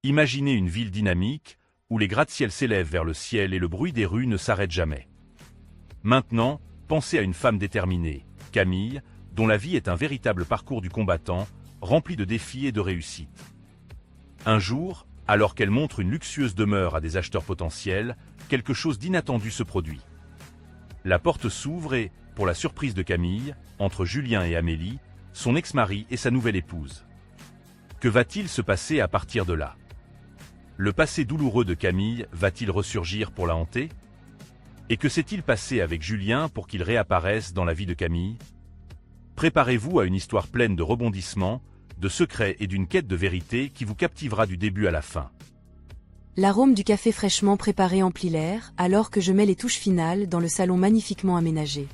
Imaginez une ville dynamique, où les gratte-ciels s'élèvent vers le ciel et le bruit des rues ne s'arrête jamais. Maintenant, pensez à une femme déterminée, Camille, dont la vie est un véritable parcours du combattant, rempli de défis et de réussites. Un jour, alors qu'elle montre une luxueuse demeure à des acheteurs potentiels, quelque chose d'inattendu se produit. La porte s'ouvre et, pour la surprise de Camille, entre Julien et Amélie, son ex-mari et sa nouvelle épouse. Que va-t-il se passer à partir de là? Le passé douloureux de Camille va-t-il ressurgir pour la hanter? Et que s'est-il passé avec Julien pour qu'il réapparaisse dans la vie de Camille? Préparez-vous à une histoire pleine de rebondissements, de secrets et d'une quête de vérité qui vous captivera du début à la fin. L'arôme du café fraîchement préparé emplit l'air, alors que je mets les touches finales dans le salon magnifiquement aménagé.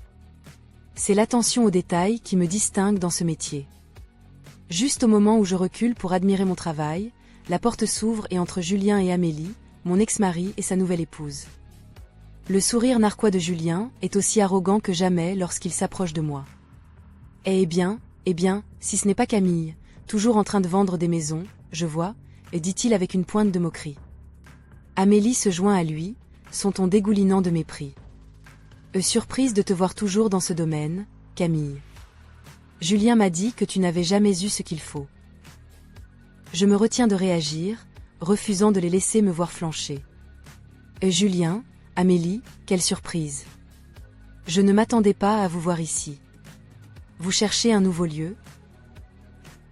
C'est l'attention aux détails qui me distingue dans ce métier. Juste au moment où je recule pour admirer mon travail, la porte s'ouvre et entre Julien et Amélie, mon ex-mari et sa nouvelle épouse. Le sourire narquois de Julien est aussi arrogant que jamais lorsqu'il s'approche de moi. Eh bien, si ce n'est pas Camille, toujours en train de vendre des maisons, je vois, dit-il avec une pointe de moquerie. Amélie se joint à lui, son ton dégoulinant de mépris. Surprise de te voir toujours dans ce domaine, Camille. Julien m'a dit que tu n'avais jamais eu ce qu'il faut. Je me retiens de réagir, refusant de les laisser me voir flancher. Julien, Amélie, quelle surprise. Je ne m'attendais pas à vous voir ici. Vous cherchez un nouveau lieu?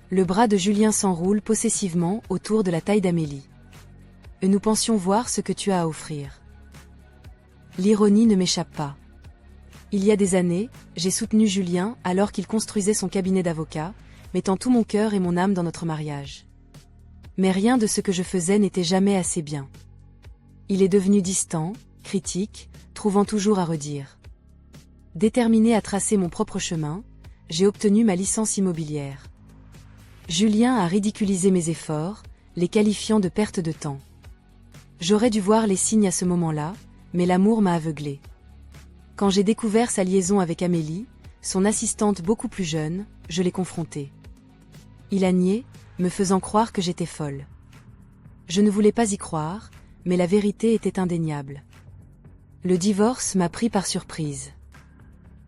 Le bras de Julien s'enroule possessivement autour de la taille d'Amélie. Nous pensions voir ce que tu as à offrir. L'ironie ne m'échappe pas. Il y a des années, j'ai soutenu Julien alors qu'il construisait son cabinet d'avocat, mettant tout mon cœur et mon âme dans notre mariage. Mais rien de ce que je faisais n'était jamais assez bien. Il est devenu distant, critique, trouvant toujours à redire. Déterminé à tracer mon propre chemin, j'ai obtenu ma licence immobilière. Julien a ridiculisé mes efforts, les qualifiant de perte de temps. J'aurais dû voir les signes à ce moment-là, mais l'amour m'a aveuglé. Quand j'ai découvert sa liaison avec Amélie, son assistante beaucoup plus jeune, je l'ai confronté. Il a nié, me faisant croire que j'étais folle. Je ne voulais pas y croire, mais la vérité était indéniable. Le divorce m'a pris par surprise.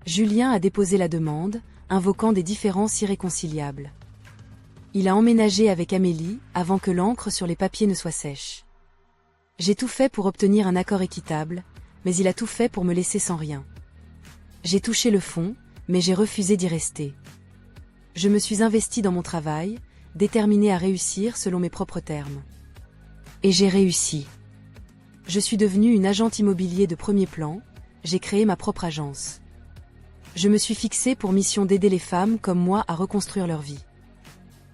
Julien a déposé la demande, invoquant des différences irréconciliables. Il a emménagé avec Amélie avant que l'encre sur les papiers ne soit sèche. J'ai tout fait pour obtenir un accord équitable, mais il a tout fait pour me laisser sans rien. J'ai touché le fond, mais j'ai refusé d'y rester. Je me suis investie dans mon travail, déterminée à réussir selon mes propres termes. Et j'ai réussi. Je suis devenue une agente immobilier de premier plan, j'ai créé ma propre agence. Je me suis fixée pour mission d'aider les femmes comme moi à reconstruire leur vie.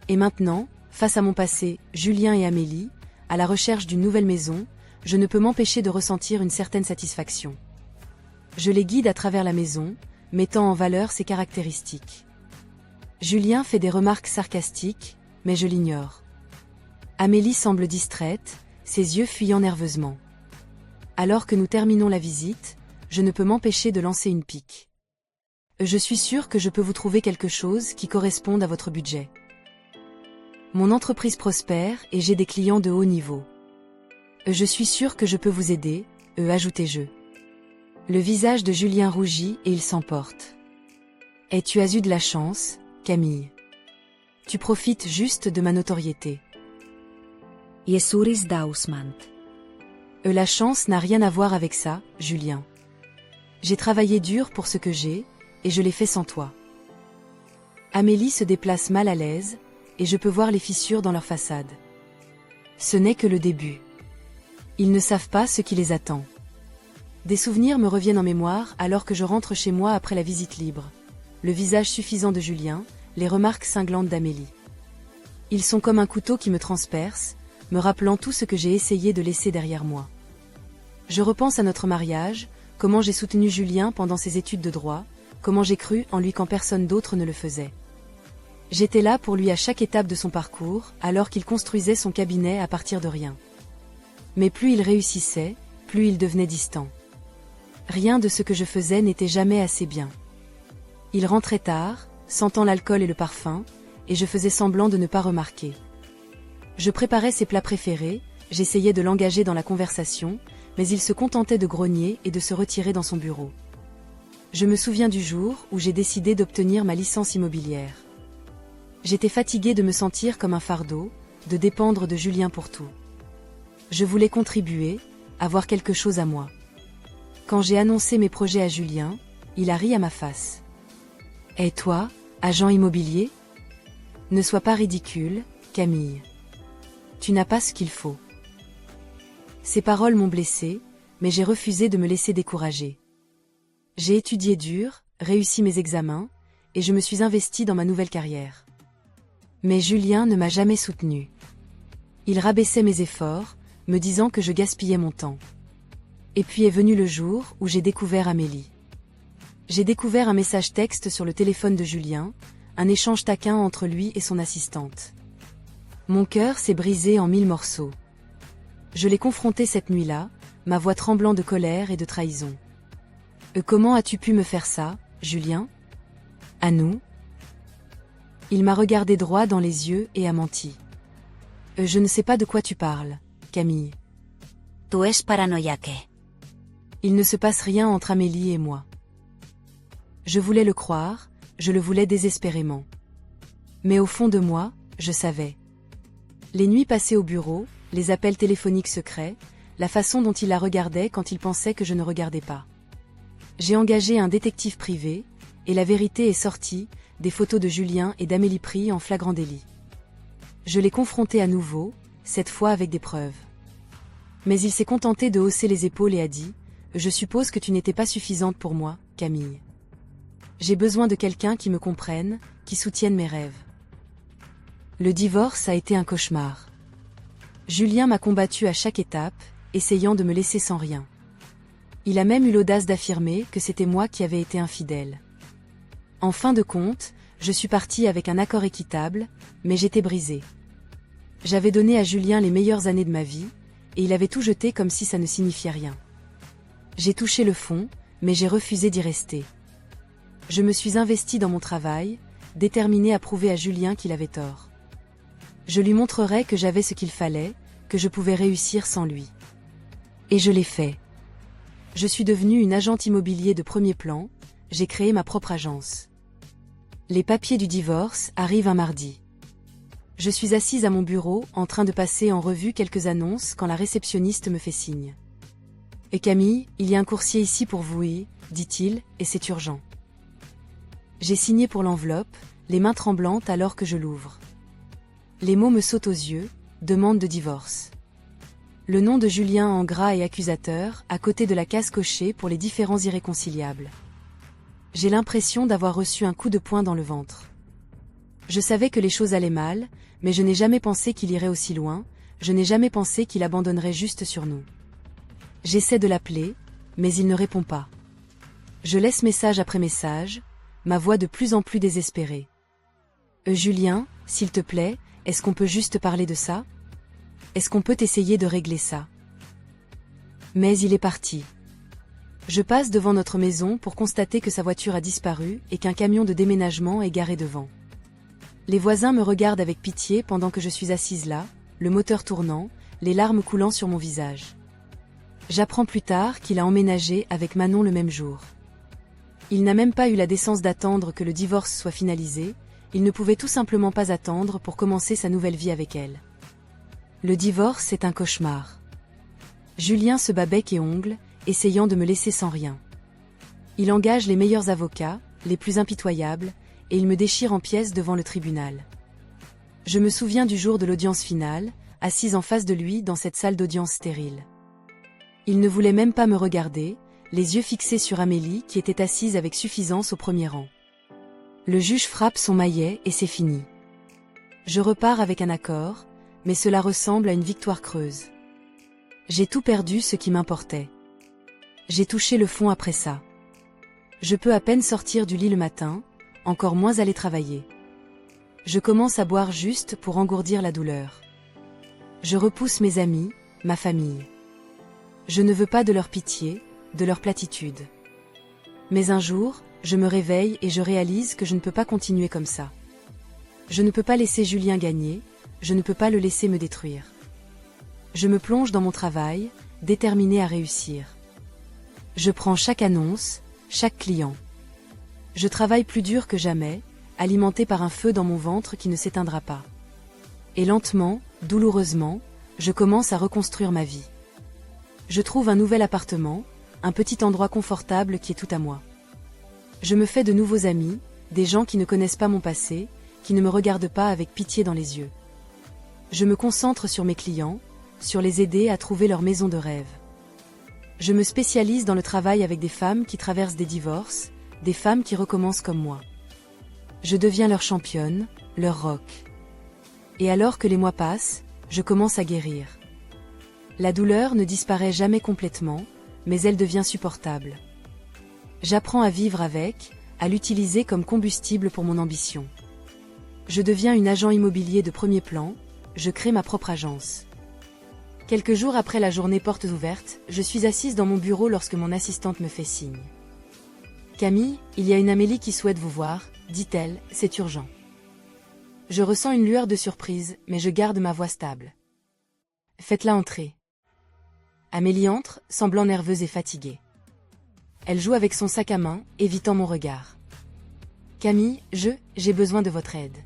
Et maintenant, face à mon passé, Julien et Amélie, à la recherche d'une nouvelle maison, je ne peux m'empêcher de ressentir une certaine satisfaction. Je les guide à travers la maison, mettant en valeur ses caractéristiques. Julien fait des remarques sarcastiques, mais je l'ignore. Amélie semble distraite, ses yeux fuyant nerveusement. Alors que nous terminons la visite, je ne peux m'empêcher de lancer une pique. Je suis sûre que je peux vous trouver quelque chose qui corresponde à votre budget. Mon entreprise prospère et j'ai des clients de haut niveau. Je suis sûre que je peux vous aider, ajoutez-je. Le visage de Julien rougit et il s'emporte. Et tu as eu de la chance, Camille. Tu profites juste de ma notoriété. Iesuris dausmant. La chance n'a rien à voir avec ça, Julien. J'ai travaillé dur pour ce que j'ai, et je l'ai fait sans toi. Amélie se déplace mal à l'aise, et je peux voir les fissures dans leur façade. Ce n'est que le début. Ils ne savent pas ce qui les attend. Des souvenirs me reviennent en mémoire alors que je rentre chez moi après la visite libre. Le visage suffisant de Julien, les remarques cinglantes d'Amélie. Ils sont comme un couteau qui me transperce, me rappelant tout ce que j'ai essayé de laisser derrière moi. Je repense à notre mariage, comment j'ai soutenu Julien pendant ses études de droit, comment j'ai cru en lui quand personne d'autre ne le faisait. J'étais là pour lui à chaque étape de son parcours, alors qu'il construisait son cabinet à partir de rien. Mais plus il réussissait, plus il devenait distant. Rien de ce que je faisais n'était jamais assez bien. Il rentrait tard, sentant l'alcool et le parfum, et je faisais semblant de ne pas remarquer. Je préparais ses plats préférés, j'essayais de l'engager dans la conversation, mais il se contentait de grogner et de se retirer dans son bureau. Je me souviens du jour où j'ai décidé d'obtenir ma licence immobilière. J'étais fatiguée de me sentir comme un fardeau, de dépendre de Julien pour tout. Je voulais contribuer, avoir quelque chose à moi. Quand j'ai annoncé mes projets à Julien, il a ri à ma face. « Et toi, agent immobilier ? Ne sois pas ridicule, Camille. Tu n'as pas ce qu'il faut. » Ces paroles m'ont blessée, mais j'ai refusé de me laisser décourager. J'ai étudié dur, réussi mes examens, et je me suis investie dans ma nouvelle carrière. Mais Julien ne m'a jamais soutenue. Il rabaissait mes efforts, me disant que je gaspillais mon temps. Et puis est venu le jour où j'ai découvert Amélie. J'ai découvert un message texte sur le téléphone de Julien, un échange taquin entre lui et son assistante. Mon cœur s'est brisé en 1000 morceaux. Je l'ai confronté cette nuit-là, ma voix tremblant de colère et de trahison. « Comment as-tu pu me faire ça, Julien ? À nous ?» Il m'a regardé droit dans les yeux et a menti. « Je ne sais pas de quoi tu parles, Camille. » Tú es paranoiaque. Il ne se passe rien entre Amélie et moi. Je voulais le croire, je le voulais désespérément. Mais au fond de moi, je savais. Les nuits passées au bureau, les appels téléphoniques secrets, la façon dont il la regardait quand il pensait que je ne regardais pas. J'ai engagé un détective privé, et la vérité est sortie, des photos de Julien et d'Amélie prises en flagrant délit. Je l'ai confronté à nouveau, cette fois avec des preuves. Mais il s'est contenté de hausser les épaules et a dit « Je suppose que tu n'étais pas suffisante pour moi, Camille. J'ai besoin de quelqu'un qui me comprenne, qui soutienne mes rêves. » Le divorce a été un cauchemar. Julien m'a combattu à chaque étape, essayant de me laisser sans rien. Il a même eu l'audace d'affirmer que c'était moi qui avais été infidèle. En fin de compte, je suis partie avec un accord équitable, mais j'étais brisée. J'avais donné à Julien les meilleures années de ma vie, et il avait tout jeté comme si ça ne signifiait rien. J'ai touché le fond, mais j'ai refusé d'y rester. Je me suis investie dans mon travail, déterminée à prouver à Julien qu'il avait tort. Je lui montrerai que j'avais ce qu'il fallait, que je pouvais réussir sans lui. Et je l'ai fait. Je suis devenue une agente immobilier de premier plan, j'ai créé ma propre agence. Les papiers du divorce arrivent un mardi. Je suis assise à mon bureau, en train de passer en revue quelques annonces quand la réceptionniste me fait signe. « Et Camille, il y a un coursier ici pour vous, dit-il, et c'est urgent. » J'ai signé pour l'enveloppe, les mains tremblantes alors que je l'ouvre. Les mots me sautent aux yeux, demande de divorce. Le nom de Julien en gras et accusateur, à côté de la case cochée pour les différends irréconciliables. J'ai l'impression d'avoir reçu un coup de poing dans le ventre. Je savais que les choses allaient mal, mais je n'ai jamais pensé qu'il irait aussi loin, je n'ai jamais pensé qu'il abandonnerait juste sur nous. J'essaie de l'appeler, mais il ne répond pas. Je laisse message après message, ma voix de plus en plus désespérée. « Julien, s'il te plaît, est-ce qu'on peut juste parler de ça ? Est-ce qu'on peut essayer de régler ça ?» Mais il est parti. Je passe devant notre maison pour constater que sa voiture a disparu et qu'un camion de déménagement est garé devant. Les voisins me regardent avec pitié pendant que je suis assise là, le moteur tournant, les larmes coulant sur mon visage. J'apprends plus tard qu'il a emménagé avec Manon le même jour. Il n'a même pas eu la décence d'attendre que le divorce soit finalisé, il ne pouvait tout simplement pas attendre pour commencer sa nouvelle vie avec elle. Le divorce est un cauchemar. Julien se bat bec et ongles, essayant de me laisser sans rien. Il engage les meilleurs avocats, les plus impitoyables, et il me déchire en pièces devant le tribunal. Je me souviens du jour de l'audience finale, assise en face de lui dans cette salle d'audience stérile. Il ne voulait même pas me regarder, les yeux fixés sur Amélie qui était assise avec suffisance au premier rang. Le juge frappe son maillet et c'est fini. Je repars avec un accord, mais cela ressemble à une victoire creuse. J'ai tout perdu ce qui m'importait. J'ai touché le fond après ça. Je peux à peine sortir du lit le matin, encore moins aller travailler. Je commence à boire juste pour engourdir la douleur. Je repousse mes amis, ma famille. Je ne veux pas de leur pitié, de leur platitude. Mais un jour, je me réveille et je réalise que je ne peux pas continuer comme ça. Je ne peux pas laisser Julien gagner, je ne peux pas le laisser me détruire. Je me plonge dans mon travail, déterminé à réussir. Je prends chaque annonce, chaque client. Je travaille plus dur que jamais, alimenté par un feu dans mon ventre qui ne s'éteindra pas. Et lentement, douloureusement, je commence à reconstruire ma vie. Je trouve un nouvel appartement, un petit endroit confortable qui est tout à moi. Je me fais de nouveaux amis, des gens qui ne connaissent pas mon passé, qui ne me regardent pas avec pitié dans les yeux. Je me concentre sur mes clients, sur les aider à trouver leur maison de rêve. Je me spécialise dans le travail avec des femmes qui traversent des divorces, des femmes qui recommencent comme moi. Je deviens leur championne, leur rock. Et alors que les mois passent, je commence à guérir. La douleur ne disparaît jamais complètement, mais elle devient supportable. J'apprends à vivre avec, à l'utiliser comme combustible pour mon ambition. Je deviens une agent immobilier de premier plan, je crée ma propre agence. Quelques jours après la journée portes ouvertes, je suis assise dans mon bureau lorsque mon assistante me fait signe. « Camille, il y a une Amélie qui souhaite vous voir, dit-elle, c'est urgent. » Je ressens une lueur de surprise, mais je garde ma voix stable. « Faites-la entrer. » Amélie entre, semblant nerveuse et fatiguée. Elle joue avec son sac à main, évitant mon regard. « Camille, j'ai besoin de votre aide. »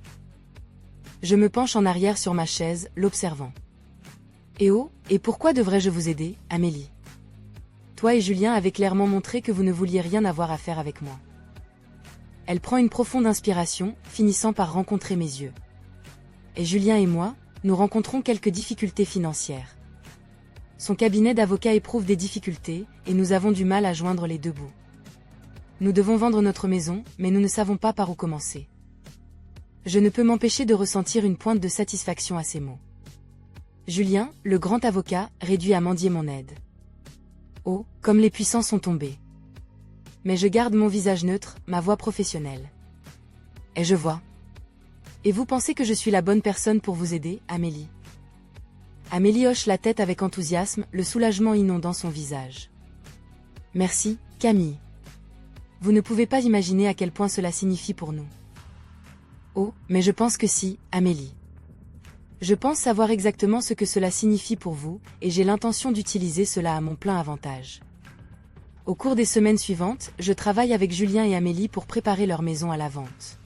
Je me penche en arrière sur ma chaise, l'observant. « Eh oh, et pourquoi devrais-je vous aider, Amélie ? Toi et Julien avez clairement montré que vous ne vouliez rien avoir à faire avec moi. » Elle prend une profonde inspiration, finissant par rencontrer mes yeux. « Et Julien et moi, nous rencontrons quelques difficultés financières. Son cabinet d'avocat éprouve des difficultés, et nous avons du mal à joindre les deux bouts. Nous devons vendre notre maison, mais nous ne savons pas par où commencer. » Je ne peux m'empêcher de ressentir une pointe de satisfaction à ces mots. Julien, le grand avocat, réduit à mendier mon aide. Oh, comme les puissants sont tombés. Mais je garde mon visage neutre, ma voix professionnelle. Et je vois. Et vous pensez que je suis la bonne personne pour vous aider, Amélie ? Amélie hoche la tête avec enthousiasme, le soulagement inondant son visage. Merci, Camille. Vous ne pouvez pas imaginer à quel point cela signifie pour nous. Oh, mais je pense que si, Amélie. Je pense savoir exactement ce que cela signifie pour vous, et j'ai l'intention d'utiliser cela à mon plein avantage. Au cours des semaines suivantes, je travaille avec Julien et Amélie pour préparer leur maison à la vente.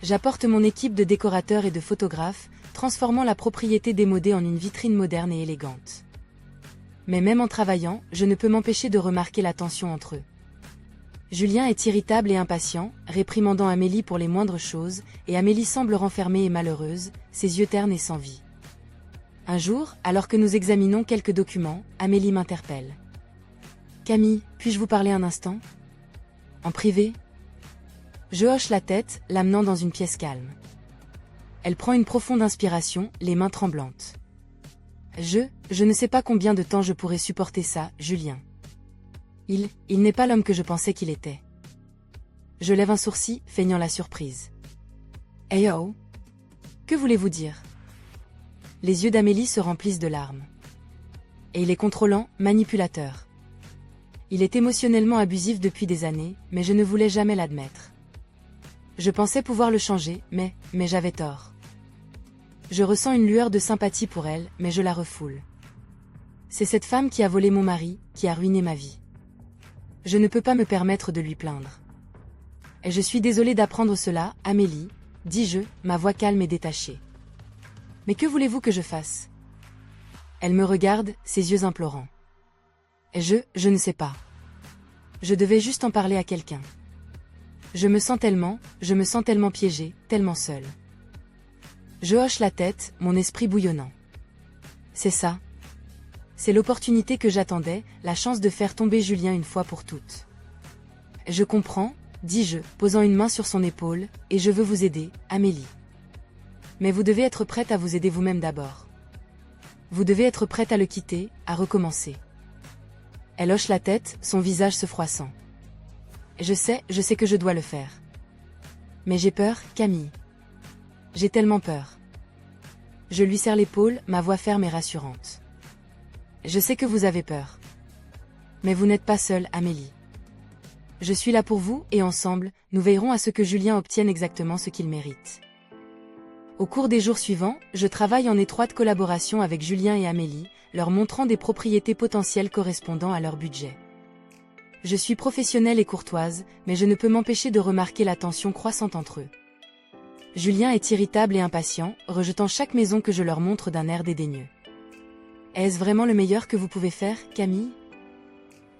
J'apporte mon équipe de décorateurs et de photographes, transformant la propriété démodée en une vitrine moderne et élégante. Mais même en travaillant, je ne peux m'empêcher de remarquer la tension entre eux. Julien est irritable et impatient, réprimandant Amélie pour les moindres choses, et Amélie semble renfermée et malheureuse, ses yeux ternes et sans vie. Un jour, alors que nous examinons quelques documents, Amélie m'interpelle. « Camille, puis-je vous parler un instant ? En privé ?» Je hoche la tête, l'amenant dans une pièce calme. Elle prend une profonde inspiration, les mains tremblantes. « Je ne sais pas combien de temps je pourrais supporter ça, Julien. Il n'est pas l'homme que je pensais qu'il était. » Je lève un sourcil, feignant la surprise. « Hey oh ! Que voulez-vous dire ?» Les yeux d'Amélie se remplissent de larmes. Et il est contrôlant, manipulateur. Il est émotionnellement abusif depuis des années, mais je ne voulais jamais l'admettre. Je pensais pouvoir le changer, mais j'avais tort. Je ressens une lueur de sympathie pour elle, mais je la refoule. C'est cette femme qui a volé mon mari, qui a ruiné ma vie. Je ne peux pas me permettre de lui plaindre. Et je suis désolée d'apprendre cela, Amélie, dis-je, ma voix calme et détachée. Mais que voulez-vous que je fasse ? Elle me regarde, ses yeux implorants. Et je ne sais pas. Je devais juste en parler à quelqu'un. Je me sens tellement piégée, tellement seule. Je hoche la tête, mon esprit bouillonnant. C'est ça. C'est l'opportunité que j'attendais, la chance de faire tomber Julien une fois pour toutes. Je comprends, dis-je, posant une main sur son épaule, et je veux vous aider, Amélie. Mais vous devez être prête à vous aider vous-même d'abord. Vous devez être prête à le quitter, à recommencer. Elle hoche la tête, son visage se froissant. Je sais que je dois le faire. Mais j'ai peur, Camille. J'ai tellement peur. Je lui serre l'épaule, ma voix ferme et rassurante. Je sais que vous avez peur. Mais vous n'êtes pas seule, Amélie. Je suis là pour vous, et ensemble, nous veillerons à ce que Julien obtienne exactement ce qu'il mérite. Au cours des jours suivants, je travaille en étroite collaboration avec Julien et Amélie, leur montrant des propriétés potentielles correspondant à leur budget. Je suis professionnelle et courtoise, mais je ne peux m'empêcher de remarquer la tension croissante entre eux. Julien est irritable et impatient, rejetant chaque maison que je leur montre d'un air dédaigneux. Est-ce vraiment le meilleur que vous pouvez faire, Camille?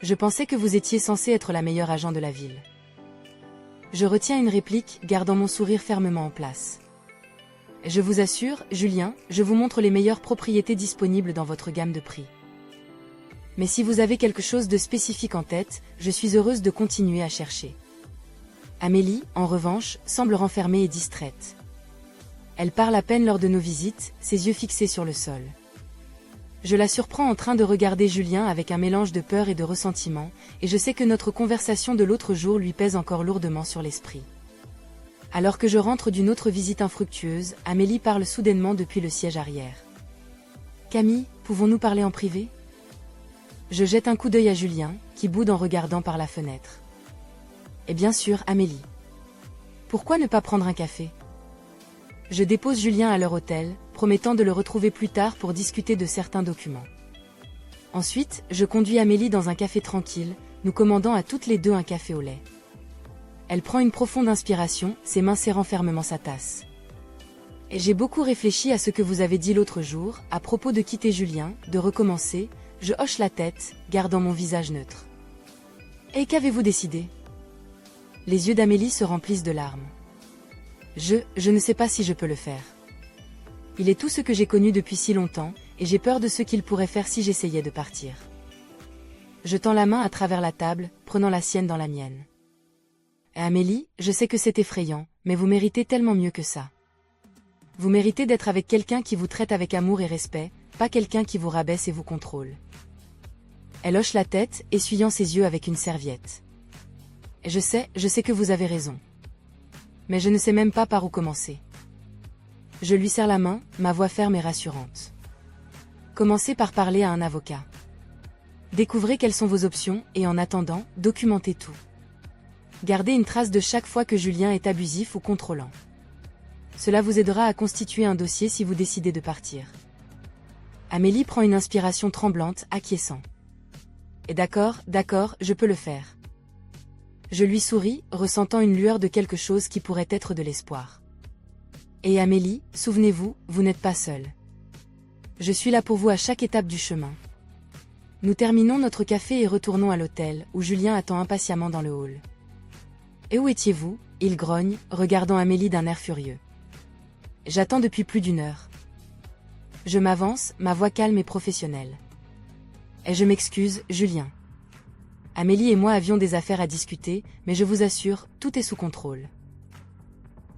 Je pensais que vous étiez censé être la meilleure agent de la ville. Je retiens une réplique, gardant mon sourire fermement en place. Je vous assure, Julien, je vous montre les meilleures propriétés disponibles dans votre gamme de prix. Mais si vous avez quelque chose de spécifique en tête, je suis heureuse de continuer à chercher. Amélie, en revanche, semble renfermée et distraite. Elle parle à peine lors de nos visites, ses yeux fixés sur le sol. Je la surprends en train de regarder Julien avec un mélange de peur et de ressentiment, et je sais que notre conversation de l'autre jour lui pèse encore lourdement sur l'esprit. Alors que je rentre d'une autre visite infructueuse, Amélie parle soudainement depuis le siège arrière. « Camille, pouvons-nous parler en privé ?» Je jette un coup d'œil à Julien, qui boude en regardant par la fenêtre. « Et bien sûr, Amélie. Pourquoi ne pas prendre un café ?» Je dépose Julien à leur hôtel, promettant de le retrouver plus tard pour discuter de certains documents. Ensuite, je conduis Amélie dans un café tranquille, nous commandant à toutes les deux un café au lait. Elle prend une profonde inspiration, ses mains serrant fermement sa tasse. « Et j'ai beaucoup réfléchi à ce que vous avez dit l'autre jour, à propos de quitter Julien, de recommencer. » Je hoche la tête, gardant mon visage neutre. « Et qu'avez-vous décidé ?» Les yeux d'Amélie se remplissent de larmes. Je ne sais pas si je peux le faire. Il est tout ce que j'ai connu depuis si longtemps, et j'ai peur de ce qu'il pourrait faire si j'essayais de partir. Je tends la main à travers la table, prenant la sienne dans la mienne. « Amélie, je sais que c'est effrayant, mais vous méritez tellement mieux que ça. Vous méritez d'être avec quelqu'un qui vous traite avec amour et respect, pas quelqu'un qui vous rabaisse et vous contrôle. » Elle hoche la tête, essuyant ses yeux avec une serviette. « Je sais que vous avez raison. Mais je ne sais même pas par où commencer. » Je lui serre la main, ma voix ferme et rassurante. « Commencez par parler à un avocat. Découvrez quelles sont vos options, et en attendant, documentez tout. Gardez une trace de chaque fois que Julien est abusif ou contrôlant. Cela vous aidera à constituer un dossier si vous décidez de partir. » Amélie prend une inspiration tremblante, acquiesçant. « Et d'accord, je peux le faire. » Je lui souris, ressentant une lueur de quelque chose qui pourrait être de l'espoir. « Et Amélie, souvenez-vous, vous n'êtes pas seule. Je suis là pour vous à chaque étape du chemin. » Nous terminons notre café et retournons à l'hôtel, où Julien attend impatiemment dans le hall. « Et où étiez-vous » il grogne, regardant Amélie d'un air furieux. « J'attends depuis plus d'1 heure. » Je m'avance, ma voix calme et professionnelle. « Et je m'excuse, Julien. Amélie et moi avions des affaires à discuter, mais je vous assure, tout est sous contrôle. »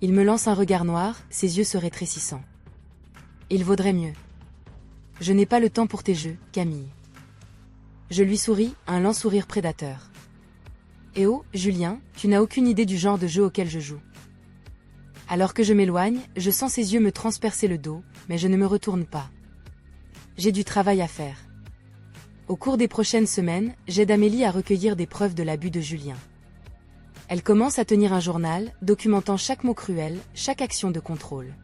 Il me lance un regard noir, ses yeux se rétrécissant. « Il vaudrait mieux. Je n'ai pas le temps pour tes jeux, Camille. » Je lui souris, un lent sourire prédateur. « Eh oh, Julien, tu n'as aucune idée du genre de jeu auquel je joue. » Alors que je m'éloigne, je sens ses yeux me transpercer le dos, mais je ne me retourne pas. J'ai du travail à faire. Au cours des prochaines semaines, j'aide Amélie à recueillir des preuves de l'abus de Julien. Elle commence à tenir un journal, documentant chaque mot cruel, chaque action de contrôle.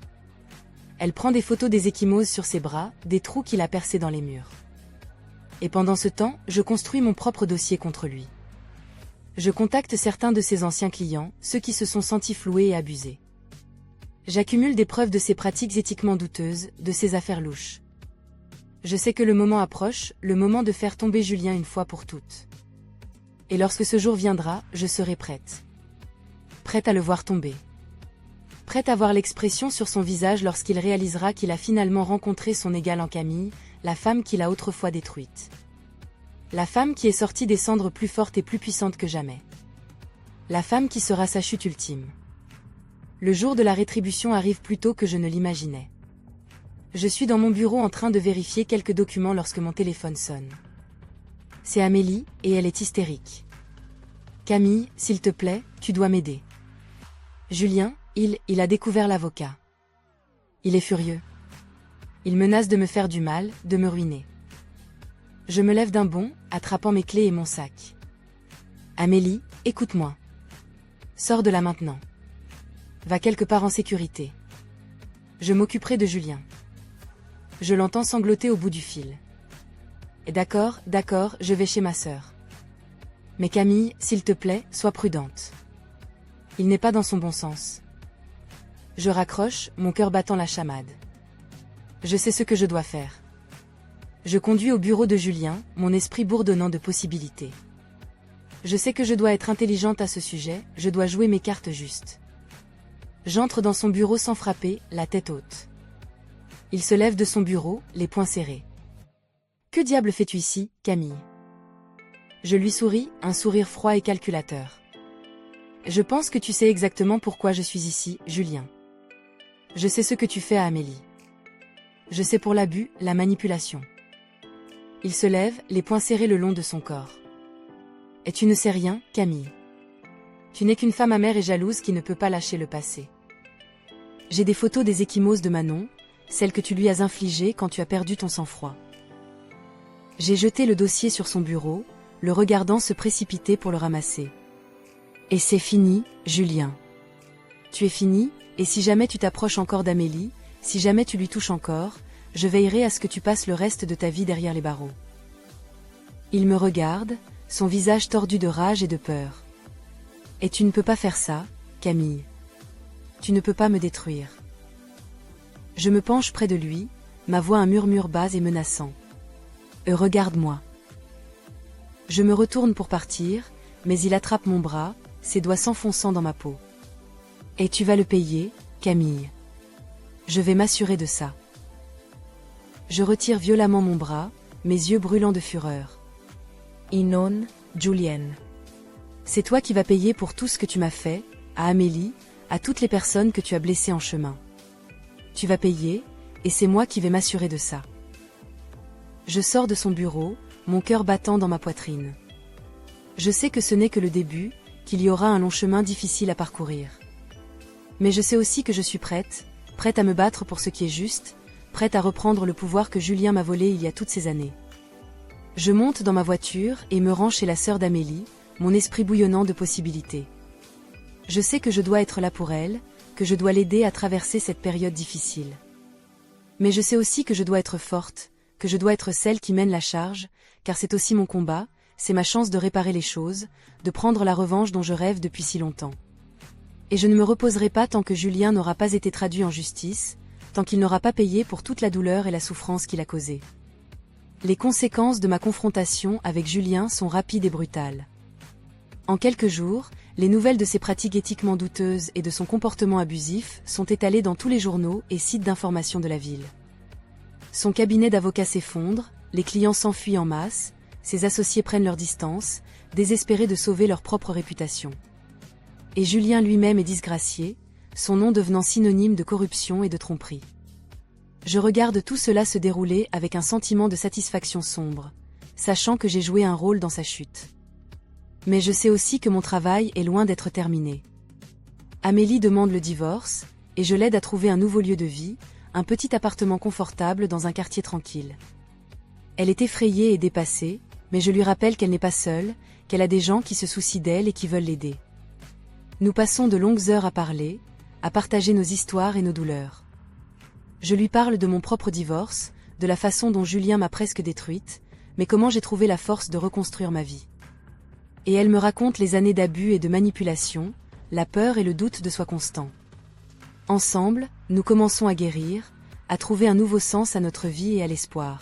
Elle prend des photos des ecchymoses sur ses bras, des trous qu'il a percés dans les murs. Et pendant ce temps, je construis mon propre dossier contre lui. Je contacte certains de ses anciens clients, ceux qui se sont sentis floués et abusés. J'accumule des preuves de ses pratiques éthiquement douteuses, de ses affaires louches. Je sais que le moment approche, le moment de faire tomber Julien une fois pour toutes. Et lorsque ce jour viendra, je serai prête. Prête à le voir tomber. Prête à voir l'expression sur son visage lorsqu'il réalisera qu'il a finalement rencontré son égale en Camille, la femme qu'il a autrefois détruite. La femme qui est sortie des cendres plus forte et plus puissante que jamais. La femme qui sera sa chute ultime. Le jour de la rétribution arrive plus tôt que je ne l'imaginais. Je suis dans mon bureau en train de vérifier quelques documents lorsque mon téléphone sonne. C'est Amélie, et elle est hystérique. « Camille, s'il te plaît, tu dois m'aider. Julien, il a découvert l'avocat. Il est furieux. Il menace de me faire du mal, de me ruiner. » Je me lève d'un bond, attrapant mes clés et mon sac. « Amélie, écoute-moi. Sors de là maintenant. Va quelque part en sécurité. Je m'occuperai de Julien. Je l'entends sangloter au bout du fil. D'accord, d'accord, je vais chez ma sœur. Mais Camille, s'il te plaît, sois prudente. Il n'est pas dans son bon sens. Je raccroche, mon cœur battant la chamade. Je sais ce que je dois faire. Je conduis au bureau de Julien, mon esprit bourdonnant de possibilités. Je sais que je dois être intelligente à ce sujet, je dois jouer mes cartes justes. J'entre dans son bureau sans frapper, la tête haute. Il se lève de son bureau, les poings serrés. « Que diable fais-tu ici, Camille ?» Je lui souris, un sourire froid et calculateur. « Je pense que tu sais exactement pourquoi je suis ici, Julien. Je sais ce que tu fais à Amélie. Je sais pour l'abus, la manipulation. » Il se lève, les poings serrés le long de son corps. « Et tu ne sais rien, Camille. Tu n'es qu'une femme amère et jalouse qui ne peut pas lâcher le passé. J'ai des photos des ecchymoses de Manon, celles que tu lui as infligées quand tu as perdu ton sang-froid. » J'ai jeté le dossier sur son bureau, le regardant se précipiter pour le ramasser. « Et c'est fini, Julien. Tu es fini, et si jamais tu t'approches encore d'Amélie, si jamais tu lui touches encore, je veillerai à ce que tu passes le reste de ta vie derrière les barreaux. » Il me regarde, son visage tordu de rage et de peur. « Et tu ne peux pas faire ça, Camille. Tu ne peux pas me détruire. » Je me penche près de lui, ma voix un murmure bas et menaçant. « Regarde-moi. » Je me retourne pour partir, mais il attrape mon bras, ses doigts s'enfonçant dans ma peau. « Et tu vas le payer, Camille. Je vais m'assurer de ça. » Je retire violemment mon bras, mes yeux brûlants de fureur. « Non, Julienne. C'est toi qui vas payer pour tout ce que tu m'as fait, à Amélie, à toutes les personnes que tu as blessées en chemin. Tu vas payer, et c'est moi qui vais m'assurer de ça. » Je sors de son bureau, mon cœur battant dans ma poitrine. Je sais que ce n'est que le début, qu'il y aura un long chemin difficile à parcourir. Mais je sais aussi que je suis prête à me battre pour ce qui est juste, prête à reprendre le pouvoir que Julien m'a volé il y a toutes ces années. Je monte dans ma voiture et me rends chez la sœur d'Amélie, mon esprit bouillonnant de possibilités. Je sais que je dois être là pour elle, que je dois l'aider à traverser cette période difficile. Mais je sais aussi que je dois être forte, que je dois être celle qui mène la charge, car c'est aussi mon combat, c'est ma chance de réparer les choses, de prendre la revanche dont je rêve depuis si longtemps. Et je ne me reposerai pas tant que Julien n'aura pas été traduit en justice, tant qu'il n'aura pas payé pour toute la douleur et la souffrance qu'il a causée. Les conséquences de ma confrontation avec Julien sont rapides et brutales. En quelques jours, les nouvelles de ses pratiques éthiquement douteuses et de son comportement abusif sont étalées dans tous les journaux et sites d'information de la ville. Son cabinet d'avocats s'effondre, les clients s'enfuient en masse, ses associés prennent leur distance, désespérés de sauver leur propre réputation. Et Julien lui-même est disgracié, son nom devenant synonyme de corruption et de tromperie. Je regarde tout cela se dérouler avec un sentiment de satisfaction sombre, sachant que j'ai joué un rôle dans sa chute. Mais je sais aussi que mon travail est loin d'être terminé. Amélie demande le divorce, et je l'aide à trouver un nouveau lieu de vie, un petit appartement confortable dans un quartier tranquille. Elle est effrayée et dépassée, mais je lui rappelle qu'elle n'est pas seule, qu'elle a des gens qui se soucient d'elle et qui veulent l'aider. Nous passons de longues heures à parler, à partager nos histoires et nos douleurs. Je lui parle de mon propre divorce, de la façon dont Julien m'a presque détruite, mais comment j'ai trouvé la force de reconstruire ma vie. Et elle me raconte les années d'abus et de manipulation, la peur et le doute de soi constant. Ensemble, nous commençons à guérir, à trouver un nouveau sens à notre vie et à l'espoir.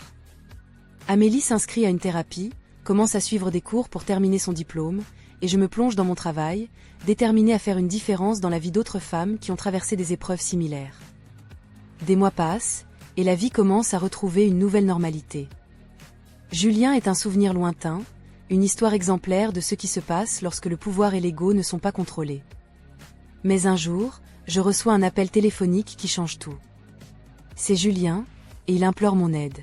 Amélie s'inscrit à une thérapie, commence à suivre des cours pour terminer son diplôme, et je me plonge dans mon travail, déterminée à faire une différence dans la vie d'autres femmes qui ont traversé des épreuves similaires. Des mois passent, et la vie commence à retrouver une nouvelle normalité. Julien est un souvenir lointain, une histoire exemplaire de ce qui se passe lorsque le pouvoir et l'ego ne sont pas contrôlés. Mais un jour, je reçois un appel téléphonique qui change tout. C'est Julien, et il implore mon aide.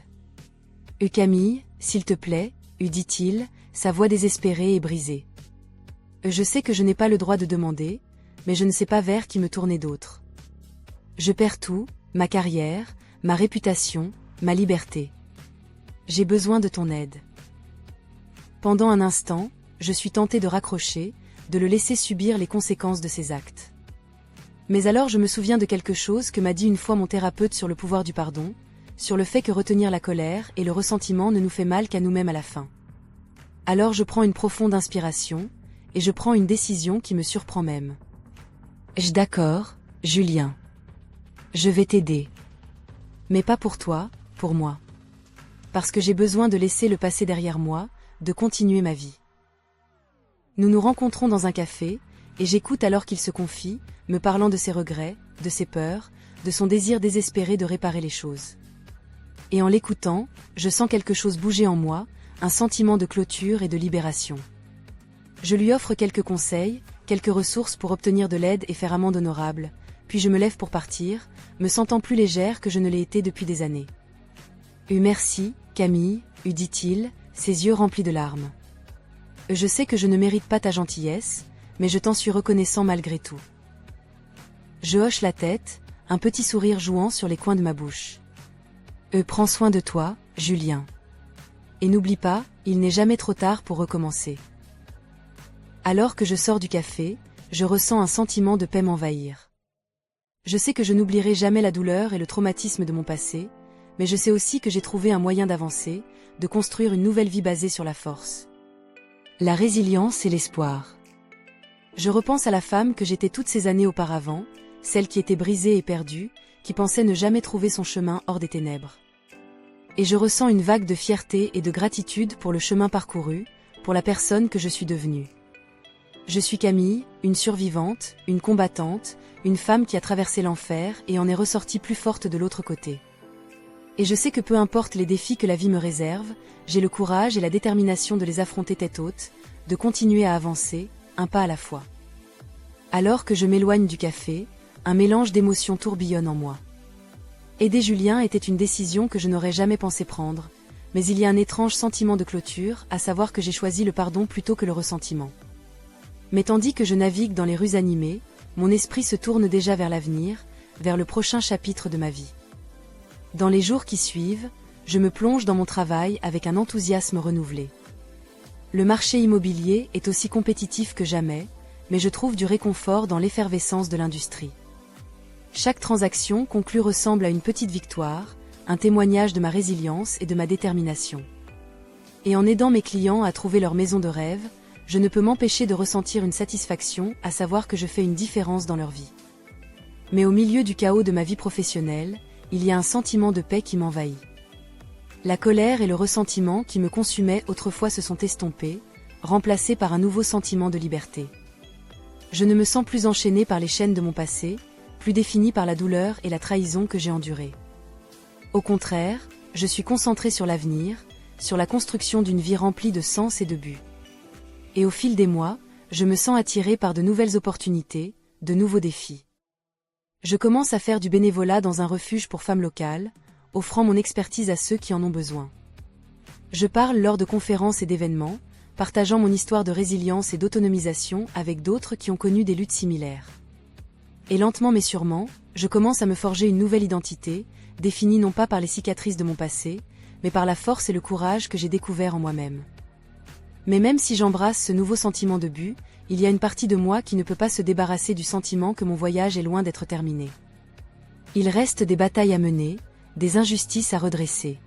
« Camille, s'il te plaît, » dit-il, sa voix désespérée et brisée. Je sais que je n'ai pas le droit de demander, mais je ne sais pas vers qui me tourner d'autre. Je perds tout, ma carrière, ma réputation, ma liberté. J'ai besoin de ton aide. Pendant un instant, je suis tentée de raccrocher, de le laisser subir les conséquences de ses actes. Mais alors je me souviens de quelque chose que m'a dit une fois mon thérapeute sur le pouvoir du pardon, sur le fait que retenir la colère et le ressentiment ne nous fait mal qu'à nous-mêmes à la fin. Alors je prends une profonde inspiration, et je prends une décision qui me surprend même. D'accord, Julien. Je vais t'aider. Mais pas pour toi, pour moi. Parce que j'ai besoin de laisser le passé derrière moi, de continuer ma vie. Nous nous rencontrons dans un café, et j'écoute alors qu'il se confie, me parlant de ses regrets, de ses peurs, de son désir désespéré de réparer les choses. Et en l'écoutant, je sens quelque chose bouger en moi, un sentiment de clôture et de libération. Je lui offre quelques conseils, quelques ressources pour obtenir de l'aide et faire amende honorable, puis je me lève pour partir, me sentant plus légère que je ne l'ai été depuis des années. Merci, Camille, dit-il, ses yeux remplis de larmes. Je sais que je ne mérite pas ta gentillesse, mais je t'en suis reconnaissant malgré tout. Je hoche la tête, un petit sourire jouant sur les coins de ma bouche. Prends soin de toi, Julien. Et n'oublie pas, il n'est jamais trop tard pour recommencer. Alors que je sors du café, je ressens un sentiment de paix m'envahir. Je sais que je n'oublierai jamais la douleur et le traumatisme de mon passé, mais je sais aussi que j'ai trouvé un moyen d'avancer, de construire une nouvelle vie basée sur la force. La résilience et l'espoir. Je repense à la femme que j'étais toutes ces années auparavant, celle qui était brisée et perdue, qui pensait ne jamais trouver son chemin hors des ténèbres. Et je ressens une vague de fierté et de gratitude pour le chemin parcouru, pour la personne que je suis devenue. Je suis Camille, une survivante, une combattante, une femme qui a traversé l'enfer et en est ressortie plus forte de l'autre côté. Et je sais que peu importe les défis que la vie me réserve, j'ai le courage et la détermination de les affronter tête haute, de continuer à avancer, un pas à la fois. Alors que je m'éloigne du café, un mélange d'émotions tourbillonne en moi. Aider Julien était une décision que je n'aurais jamais pensé prendre, mais il y a un étrange sentiment de clôture, à savoir que j'ai choisi le pardon plutôt que le ressentiment. Mais tandis que je navigue dans les rues animées, mon esprit se tourne déjà vers l'avenir, vers le prochain chapitre de ma vie. Dans les jours qui suivent, je me plonge dans mon travail avec un enthousiasme renouvelé. Le marché immobilier est aussi compétitif que jamais, mais je trouve du réconfort dans l'effervescence de l'industrie. Chaque transaction conclue ressemble à une petite victoire, un témoignage de ma résilience et de ma détermination. Et en aidant mes clients à trouver leur maison de rêve, je ne peux m'empêcher de ressentir une satisfaction à savoir que je fais une différence dans leur vie. Mais au milieu du chaos de ma vie professionnelle, il y a un sentiment de paix qui m'envahit. La colère et le ressentiment qui me consumaient autrefois se sont estompés, remplacés par un nouveau sentiment de liberté. Je ne me sens plus enchaînée par les chaînes de mon passé, plus définie par la douleur et la trahison que j'ai endurée. Au contraire, je suis concentrée sur l'avenir, sur la construction d'une vie remplie de sens et de but. Et au fil des mois, je me sens attirée par de nouvelles opportunités, de nouveaux défis. Je commence à faire du bénévolat dans un refuge pour femmes locales, offrant mon expertise à ceux qui en ont besoin. Je parle lors de conférences et d'événements, partageant mon histoire de résilience et d'autonomisation avec d'autres qui ont connu des luttes similaires. Et lentement mais sûrement, je commence à me forger une nouvelle identité, définie non pas par les cicatrices de mon passé, mais par la force et le courage que j'ai découvert en moi-même. Mais même si j'embrasse ce nouveau sentiment de but, il y a une partie de moi qui ne peut pas se débarrasser du sentiment que mon voyage est loin d'être terminé. Il reste des batailles à mener, des injustices à redresser.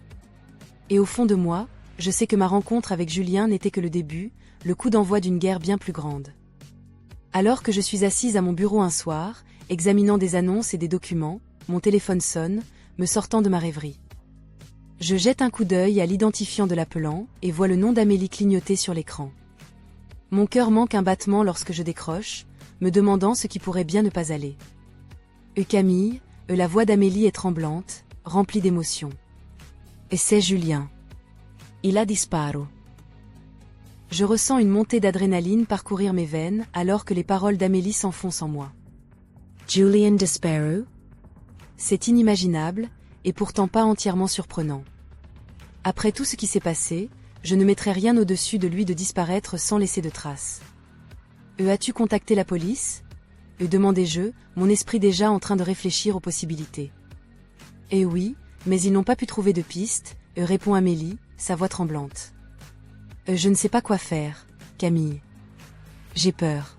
Et au fond de moi, je sais que ma rencontre avec Julien n'était que le début, le coup d'envoi d'une guerre bien plus grande. Alors que je suis assise à mon bureau un soir, examinant des annonces et des documents, mon téléphone sonne, me sortant de ma rêverie. Je jette un coup d'œil à l'identifiant de l'appelant et vois le nom d'Amélie clignoter sur l'écran. Mon cœur manque un battement lorsque je décroche, me demandant ce qui pourrait bien ne pas aller. Camille, la voix d'Amélie est tremblante, remplie d'émotion. Et c'est Julien. Il a disparu. Je ressens une montée d'adrénaline parcourir mes veines alors que les paroles d'Amélie s'enfoncent en moi. Julian disparu? C'est inimaginable, et pourtant pas entièrement surprenant. Après tout ce qui s'est passé, je ne mettrai rien au-dessus de lui de disparaître sans laisser de traces. As-tu contacté la police? Demandai-je, mon esprit déjà en train de réfléchir aux possibilités. Oui, mais ils n'ont pas pu trouver de piste, répond Amélie, sa voix tremblante. Je ne sais pas quoi faire, Camille. J'ai peur.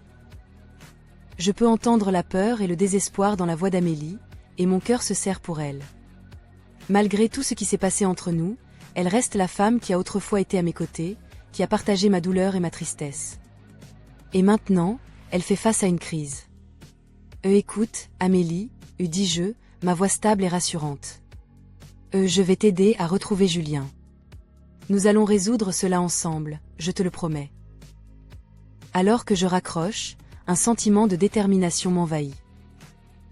Je peux entendre la peur et le désespoir dans la voix d'Amélie, et mon cœur se serre pour elle. Malgré tout ce qui s'est passé entre nous, elle reste la femme qui a autrefois été à mes côtés, qui a partagé ma douleur et ma tristesse. Et maintenant, elle fait face à une crise. Écoute, Amélie, dis-je, ma voix stable et rassurante. Je vais t'aider à retrouver Julien. Nous allons résoudre cela ensemble, je te le promets. Alors que je raccroche, un sentiment de détermination m'envahit.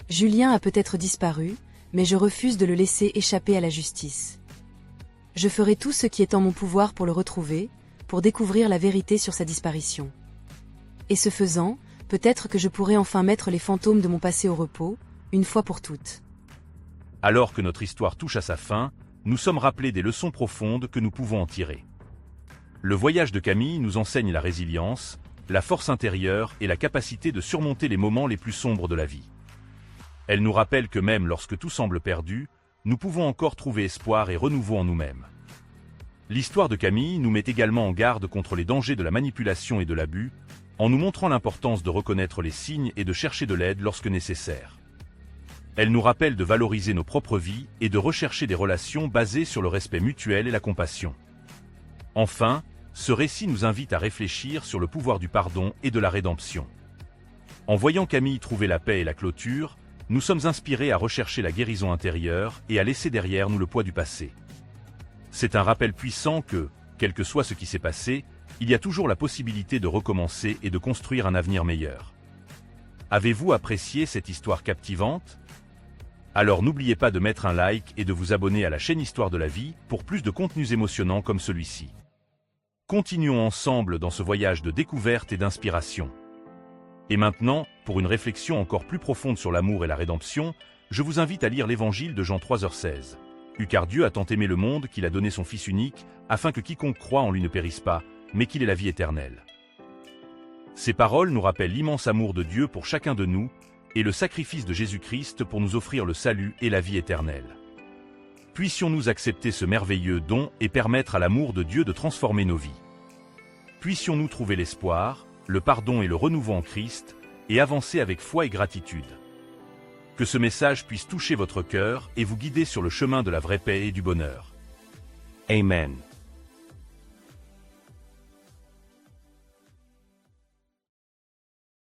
Julien a peut-être disparu, mais je refuse de le laisser échapper à la justice. Je ferai tout ce qui est en mon pouvoir pour le retrouver, pour découvrir la vérité sur sa disparition. Et ce faisant, peut-être que je pourrai enfin mettre les fantômes de mon passé au repos, une fois pour toutes. Alors que notre histoire touche à sa fin, nous sommes rappelés des leçons profondes que nous pouvons en tirer. Le voyage de Camille nous enseigne la résilience, la force intérieure et la capacité de surmonter les moments les plus sombres de la vie. Elle nous rappelle que même lorsque tout semble perdu, nous pouvons encore trouver espoir et renouveau en nous-mêmes. L'histoire de Camille nous met également en garde contre les dangers de la manipulation et de l'abus, en nous montrant l'importance de reconnaître les signes et de chercher de l'aide lorsque nécessaire. Elle nous rappelle de valoriser nos propres vies et de rechercher des relations basées sur le respect mutuel et la compassion. Enfin, ce récit nous invite à réfléchir sur le pouvoir du pardon et de la rédemption. En voyant Camille trouver la paix et la clôture, nous sommes inspirés à rechercher la guérison intérieure et à laisser derrière nous le poids du passé. C'est un rappel puissant que, quel que soit ce qui s'est passé, il y a toujours la possibilité de recommencer et de construire un avenir meilleur. Avez-vous apprécié cette histoire captivante ? Alors n'oubliez pas de mettre un like et de vous abonner à la chaîne Histoire de la vie pour plus de contenus émotionnants comme celui-ci. Continuons ensemble dans ce voyage de découverte et d'inspiration. Et maintenant, pour une réflexion encore plus profonde sur l'amour et la rédemption, je vous invite à lire l'Évangile de Jean 3h16. Car Dieu a tant aimé le monde qu'il a donné son Fils unique, afin que quiconque croit en lui ne périsse pas, mais qu'il ait la vie éternelle. Ces paroles nous rappellent l'immense amour de Dieu pour chacun de nous, et le sacrifice de Jésus-Christ pour nous offrir le salut et la vie éternelle. Puissions-nous accepter ce merveilleux don et permettre à l'amour de Dieu de transformer nos vies. Puissions-nous trouver l'espoir, le pardon et le renouveau en Christ, et avancer avec foi et gratitude. Que ce message puisse toucher votre cœur et vous guider sur le chemin de la vraie paix et du bonheur. Amen.